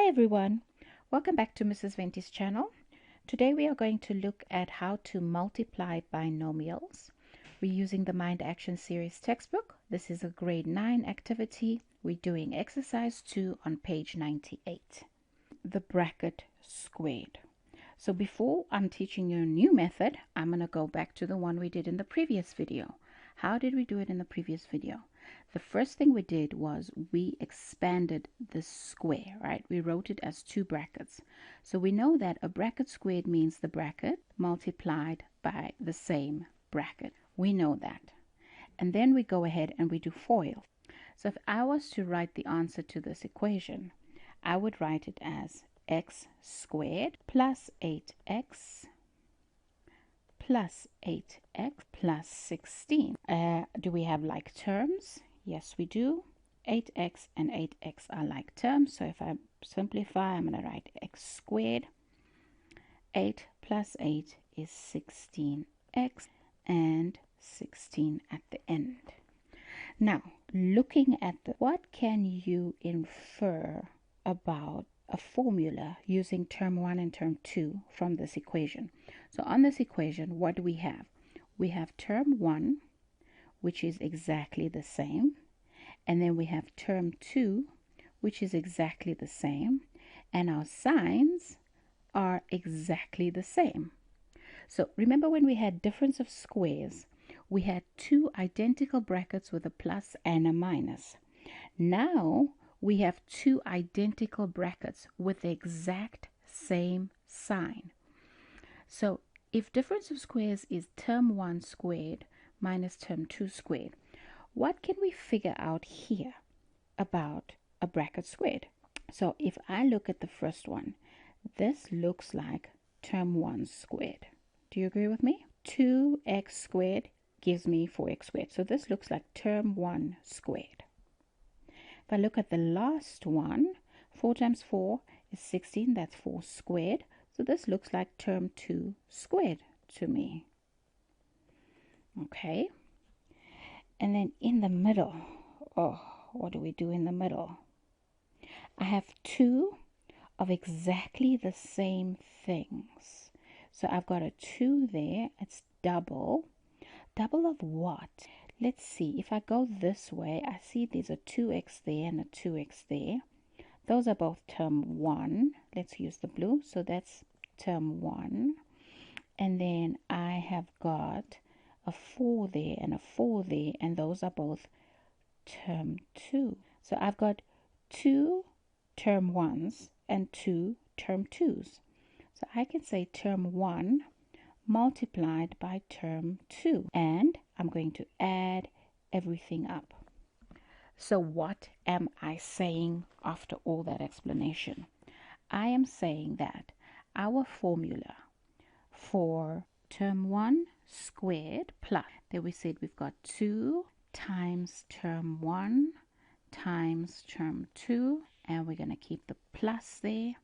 Hi everyone, welcome back to Mrs. Venti's channel. Today we are going to look at how to multiply binomials. We're using the Mind Action Series textbook. This is a grade 9 activity. We're doing exercise 2 on page 98. The bracket squared. So before I'm teaching you a new method, I'm going to go back to the one we did in the previous video. How did we do it in the previous video? The first thing we did was we expanded the square, right? We wrote it as two brackets. So we know that a bracket squared means the bracket multiplied by the same bracket. We know that. And then we go ahead and we do FOIL. So if I was to write the answer to this equation, I would write it as x squared plus 8x plus 8x plus 16. Do we have like terms? Yes, we do. 8x and 8x are like terms. So if I simplify, I'm going to write x squared. 8 plus 8 is 16x and 16 at the end. Now, looking at what can you infer about a formula using term 1 and term 2 from this equation? So on this equation, what do we have? We have term 1, which is exactly the same. And then we have term 2, which is exactly the same. And our signs are exactly the same. So remember when we had difference of squares, we had two identical brackets with a plus and a minus. Now we have two identical brackets with the exact same sign. So if difference of squares is term 1 squared minus term 2 squared, what can we figure out here about a bracket squared? So if I look at the first one, this looks like term 1 squared. Do you agree with me? 2x squared gives me 4x squared. So this looks like term 1 squared. If I look at the last one, 4 times 4 is 16. That's 4 squared. So this looks like term 2 squared to me. Okay. And then in the middle, oh, what do we do in the middle? I have two of exactly the same things. So I've got a 2 there. It's double. Double of what? Let's see. If I go this way, I see there's a 2x there and a 2x there. Those are both term 1. Let's use the blue. So that's term 1. And then I have got a 4 there and a 4 there. And those are both term 2. So I've got 2 term 1s and 2 term 2s. So I can say term 1 multiplied by term 2. And I'm going to add everything up. So what am I saying after all that explanation? I am saying that our formula for term 1 squared plus, there we said we've got 2 times term 1 times term 2, and we're going to keep the plus there,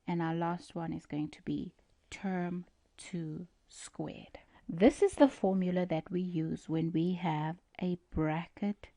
and our last one is going to be term 2 squared. This is the formula that we use when we have a bracket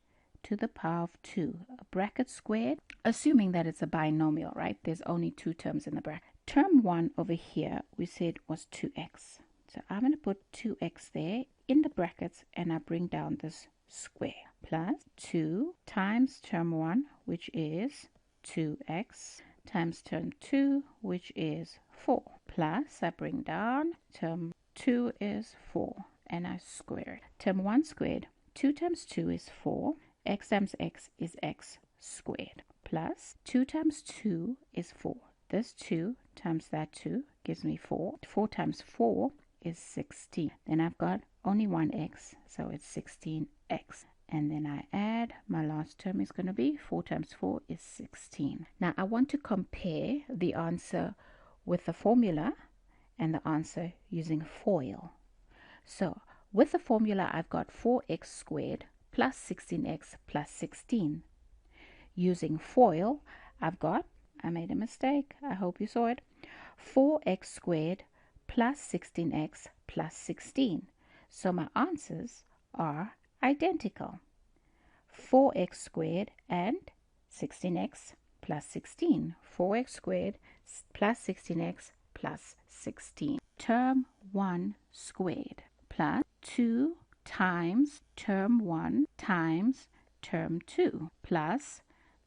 to the power of 2. A bracket squared, assuming that it's a binomial, right? There's only two terms in the bracket. Term 1 over here, we said was 2x. So I'm going to put 2x there in the brackets, and I bring down this square. Plus 2 times term 1, which is 2x, times term 2, which is 4. Plus I bring down term 2 is 4, and I square it. Term 1 squared, 2 times 2 is 4. X times x is x squared. Plus 2 times 2 is 4. This 2 times that 2 gives me 4. 4 times 4 is 16. Then I've got only one x, so it's 16x. And then I add, my last term is going to be 4 times 4 is 16. Now I want to compare the answer with the formula and the answer using FOIL. So with the formula, I've got 4x squared plus 16x plus 16. Using FOIL, I've got, I made a mistake, I hope you saw it, 4x squared plus 16x plus 16. So my answers are identical. 4x squared and 16x plus 16. 4x squared plus 16x plus 16. Term 1 squared plus 2 times term 1 times term 2 plus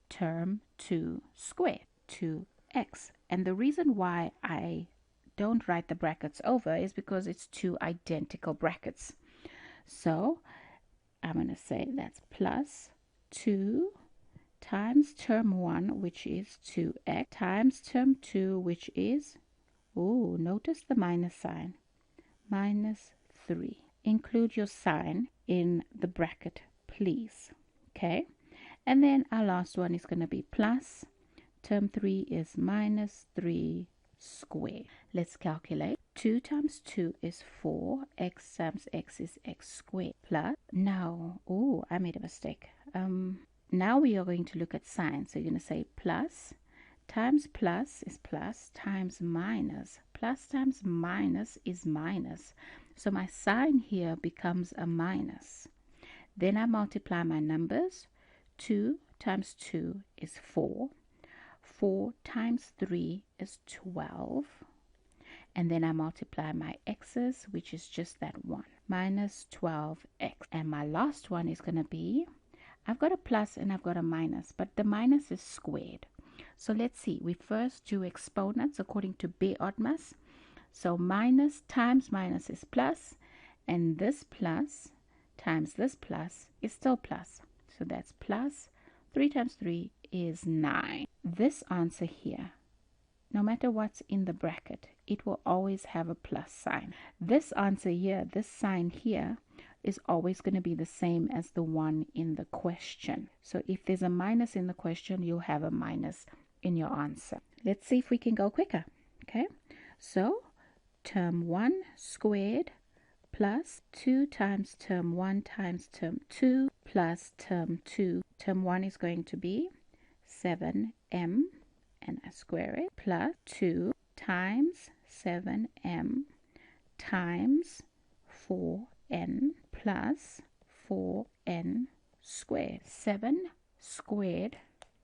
term 2 squared, 2x. And the reason why I don't write the brackets over is because it's two identical brackets. So I'm going to say that's plus 2 times term 1, which is 2x, times term 2, which is, notice the minus sign, minus 3. Include your sign in the bracket, please. Okay, and then our last one is going to be plus term 3 is minus 3 squared. Let's calculate. 2 times 2 is 4. X times x is x squared. Plus, now, I made a mistake. Now we are going to look at signs. So you're going to say plus times plus is plus times minus. Plus times minus is minus. So my sign here becomes a minus. Then I multiply my numbers. 2 times 2 is 4. 4 times 3 is 12. And then I multiply my x's, which is just that one, minus 12x. And my last one is going to be, I've got a plus and I've got a minus, but the minus is squared. So let's see. We first do exponents according to Beer-Ottmas. So minus times minus is plus, and this plus times this plus is still plus. So that's plus 3 times 3 is 9. This answer here, no matter what's in the bracket, it will always have a plus sign. This answer here, this sign here, is always going to be the same as the one in the question. So if there's a minus in the question, you'll have a minus in your answer. Let's see if we can go quicker. Okay, so term 1 squared plus 2 times term 1 times term 2 plus term 2. Term 1 is going to be 7m, and I square it, plus 2 times 7m times 4n plus 4n squared. 7 squared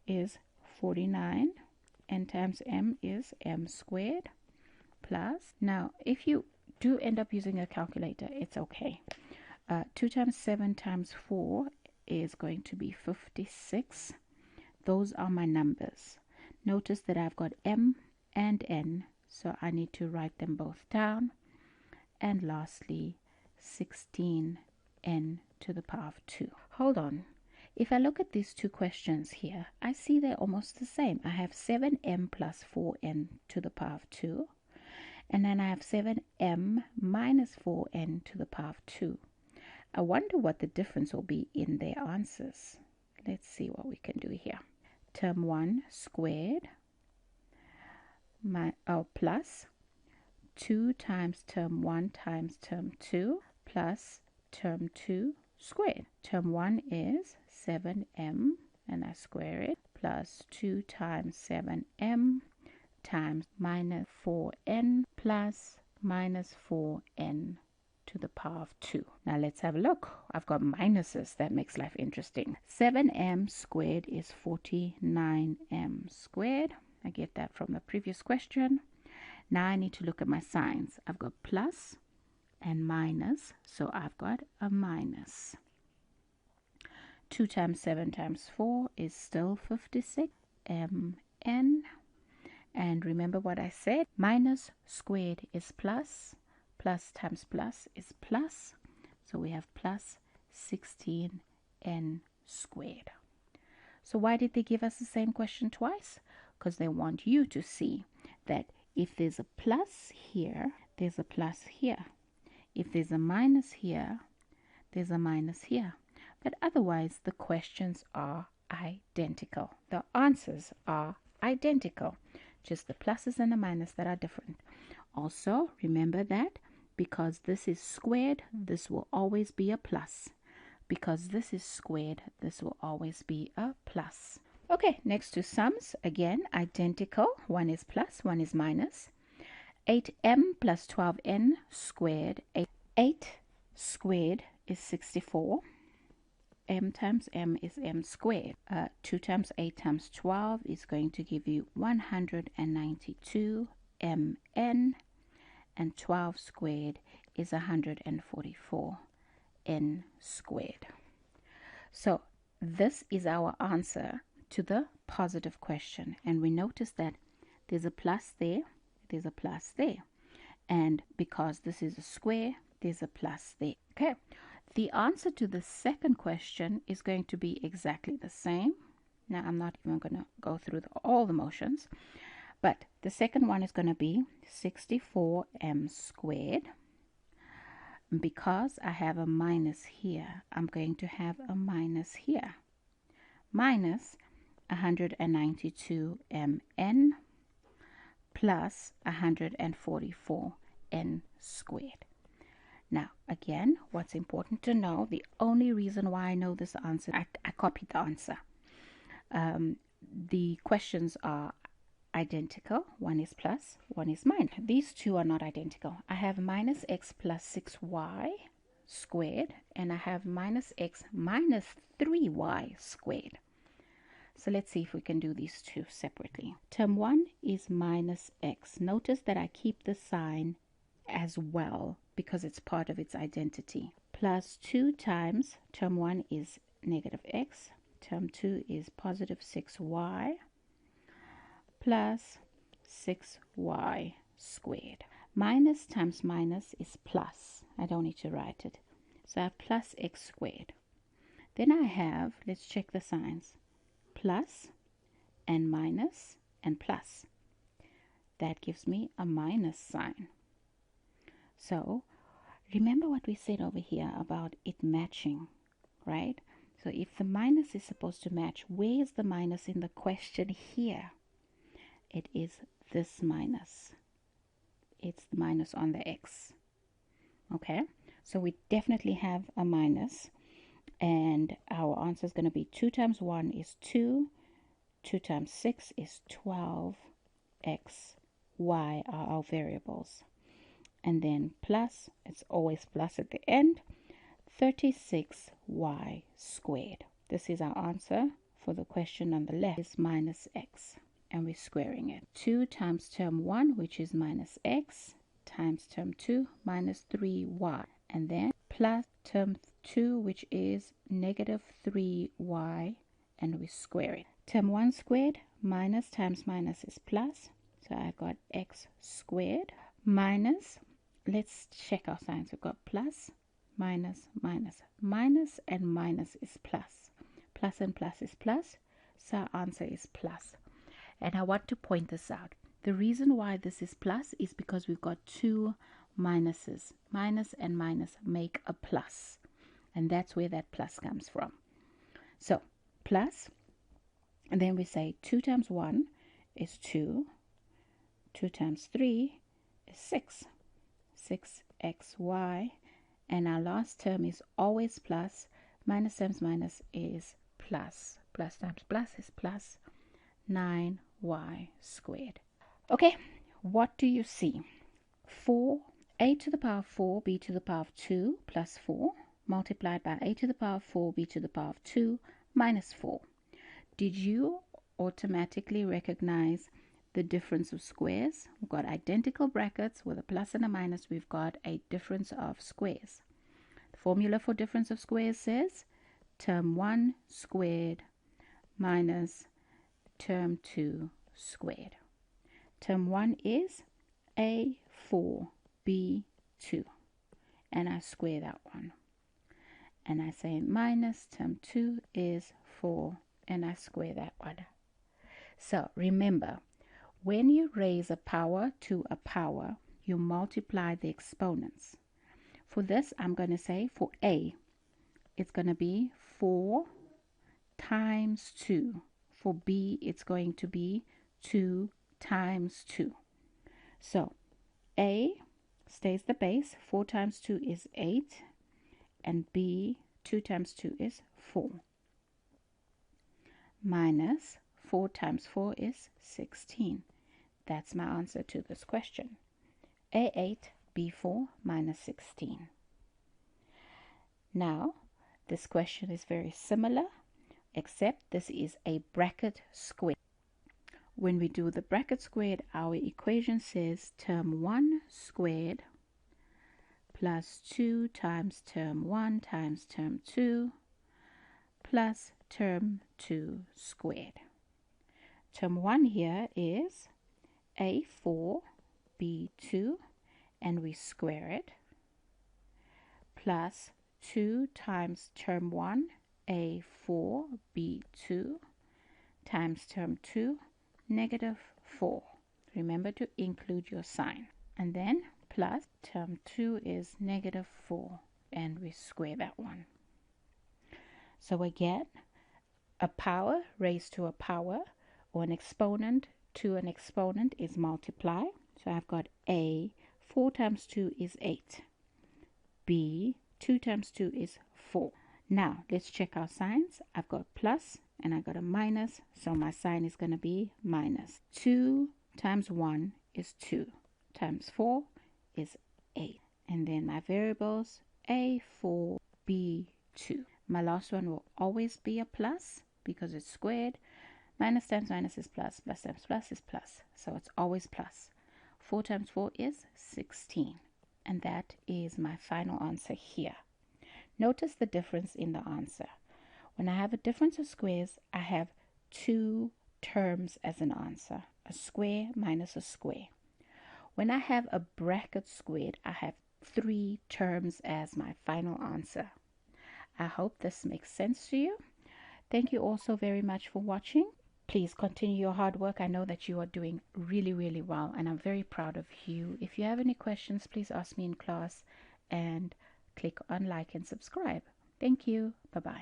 is 49, n times m is m squared, plus, now if you do end up using a calculator, it's okay. 2 times 7 times 4 is going to be 56. Those are my numbers. Notice that I've got m and n, so I need to write them both down. And lastly, 16n to the power of 2. Hold on. If I look at these two questions here, I see they're almost the same. I have 7m plus 4n to the power of 2. And then I have 7m minus 4n to the power of 2. I wonder what the difference will be in their answers. Let's see what we can do here. Term 1 squared plus 2 times term 1 times term 2 plus term 2 squared. Term 1 is 7m, and I square it, plus 2 times 7m times minus 4n plus minus 4n to the power of 2. Now let's have a look. I've got minuses. That makes life interesting. 7m squared is 49m squared. I get that from the previous question. Now I need to look at my signs. I've got plus and minus, so I've got a minus. 2 times 7 times 4 is still 56 mn. And remember what I said, minus squared is plus, plus times plus is plus, so we have plus 16n squared. So why did they give us the same question twice? Because they want you to see that if there's a plus here, there's a plus here. If there's a minus here, there's a minus here. But otherwise, the questions are identical. The answers are identical. Just the pluses and the minus that are different. Also, remember that because this is squared, this will always be a plus. Because this is squared, this will always be a plus. Okay, next to sums, again, identical. One is plus, one is minus. 8m plus 12n squared. 8 squared is 64. m times m is m squared. 2 times 8 times 12 is going to give you 192 mn, and 12 squared is 144 n squared. So this is our answer to the positive question, and we notice that there's a plus there, there's a plus there, and because this is a square, there's a plus there. Okay, the answer to the second question is going to be exactly the same. Now I'm not even going to go through all the motions, but the second one is going to be 64m squared. Because I have a minus here, I'm going to have a minus here, minus 192 mn plus 144 n squared. Now, again, what's important to know, the only reason why I know this answer, I copied the answer. The questions are identical. One is plus, one is minus. These two are not identical. I have minus x plus 6y squared, and I have minus x minus 3y squared. So let's see if we can do these two separately. Term 1 is minus x. Notice that I keep the sign as well because it's part of its identity. Plus 2 times term 1 is negative x. Term 2 is positive 6y plus 6y squared. Minus times minus is plus. I don't need to write it. So I have plus x squared. Then I have, let's check the signs, plus and minus and plus. That gives me a minus sign. So remember what we said over here about it matching, right? So if the minus is supposed to match, where is the minus in the question here? It is this minus. It's the minus on the x. Okay, so we definitely have a minus, and our answer is going to be 2 times 1 is 2, 2 times 6 is 12, x, y are our variables. And then plus, it's always plus at the end, 36y squared. This is our answer for the question on the left, is minus x, and we're squaring it. 2 times term 1, which is minus x, times term 2, minus 3y, and then plus term 2, which is negative 3y, and we square it. Term 1 squared, minus times minus is plus, so I got x squared, minus, let's check our signs. We've got plus, minus, minus, minus, and minus is plus. Plus and plus is plus, so our answer is plus. And I want to point this out. The reason why this is plus is because we've got two minuses. Minus and minus make a plus, and that's where that plus comes from. So plus, and then we say 2 times 1 is 2, 2 times 3 is 6, 6xy, and our last term is always plus. Minus times minus is plus. Plus times plus is plus 9y squared. Okay, what do you see? 4, a to the power of 4, b to the power of 2 plus 4 multiplied by a to the power of 4, b to the power of 2 minus 4. Did you automatically recognize the difference of squares? We've got identical brackets with a plus and a minus. We've got a difference of squares. The formula for difference of squares says term 1 squared minus term 2 squared. Term 1 is a4 b2, and I square that one, and I say minus term 2 is 4, and I square that one. So remember, when you raise a power to a power, you multiply the exponents. For this, I'm going to say for a, it's going to be 4 times 2. For b, it's going to be 2 times 2. So a stays the base. 4 times 2 is 8, and b, 2 times 2 is 4, minus 4 times 4 is 16. That's my answer to this question. A8, B4 minus 16. Now, This question is very similar, except this is a bracket squared. When we do the bracket squared, our equation says term 1 squared plus 2 times term 1 times term 2 plus term 2 squared. Term 1 here is a4 b2, and we square it, plus 2 times term 1 a4 b2 times term 2 negative 4. Remember to include your sign. And then plus term 2 is negative 4, and we square that one. So again, a power raised to a power, or an exponent to an exponent, is multiply. So I've got a, 4 times 2 is 8. B, 2 times 2 is 4. Now let's check our signs. I've got plus and I got a minus, so my sign is going to be minus. 2 times 1 is 2 times 4 is 8. And then my variables a4 b2. My last one will always be a plus because it's squared. Minus times minus is plus, plus times plus is plus, so it's always plus. 4 times 4 is 16, and that is my final answer here. Notice the difference in the answer. When I have a difference of squares, I have two terms as an answer, a square minus a square. When I have a bracket squared, I have 3 terms as my final answer. I hope this makes sense to you. Thank you all so very much for watching. Please continue your hard work. I know that you are doing really, really well, and I'm very proud of you. If you have any questions, please ask me in class, and click on like and subscribe. Thank you. Bye-bye.